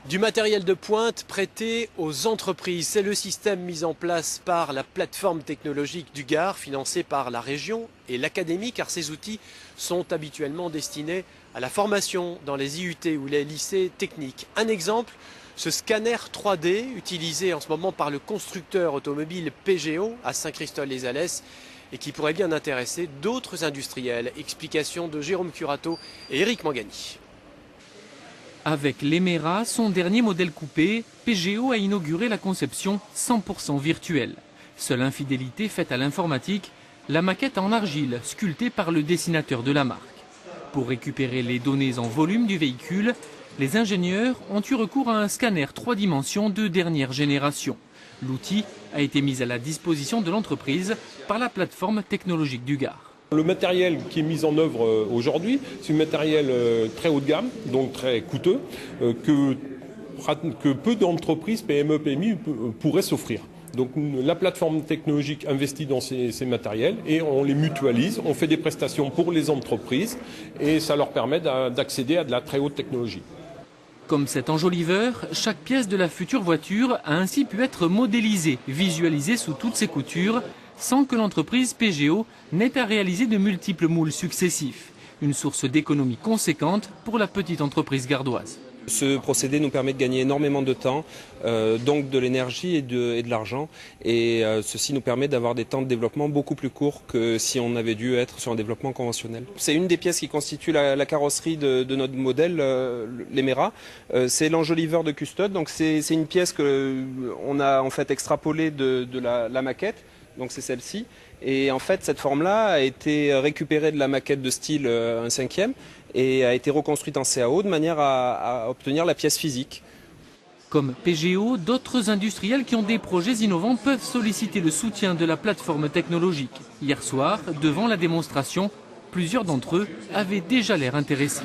Du matériel de pointe prêté aux entreprises. C'est le système mis en place par la plateforme technologique du Gard, financée par la région et l'académie, car ces outils sont habituellement destinés à la formation dans les IUT ou les lycées techniques. Un exemple, ce scanner 3D utilisé en ce moment par le constructeur automobile PGO à Saint-Christol-les-Alès et qui pourrait bien intéresser d'autres industriels. Explication de Jérôme Curato et Éric Mangani. Avec l'Emera, son dernier modèle coupé, PGO a inauguré la conception 100% virtuelle. Seule infidélité faite à l'informatique, la maquette en argile sculptée par le dessinateur de la marque. Pour récupérer les données en volume du véhicule, les ingénieurs ont eu recours à un scanner 3 dimensions de dernière génération. L'outil a été mis à la disposition de l'entreprise par la plateforme technologique du Gard. Le matériel qui est mis en œuvre aujourd'hui, c'est un matériel très haut de gamme, donc très coûteux, que peu d'entreprises, PME, PMI, pourraient s'offrir. Donc la plateforme technologique investit dans ces matériels et on les mutualise, on fait des prestations pour les entreprises et ça leur permet d'accéder à de la très haute technologie. Comme cet enjoliveur, chaque pièce de la future voiture a ainsi pu être modélisée, visualisée sous toutes ses coutures, sans que l'entreprise PGO n'ait à réaliser de multiples moules successifs. Une source d'économie conséquente pour la petite entreprise gardoise. Ce procédé nous permet de gagner énormément de temps, donc de l'énergie et de l'argent. Et ceci nous permet d'avoir des temps de développement beaucoup plus courts que si on avait dû être sur un développement conventionnel. C'est une des pièces qui constitue la carrosserie de notre modèle, l'Emera. C'est l'enjoliveur de custode. Donc c'est une pièce qu'on a en fait extrapolée de la maquette. Donc c'est celle-ci. Et en fait, cette forme-là a été récupérée de la maquette de style 1/5 et a été reconstruite en CAO de manière à obtenir la pièce physique. Comme PGO, d'autres industriels qui ont des projets innovants peuvent solliciter le soutien de la plateforme technologique. Hier soir, devant la démonstration, plusieurs d'entre eux avaient déjà l'air intéressés.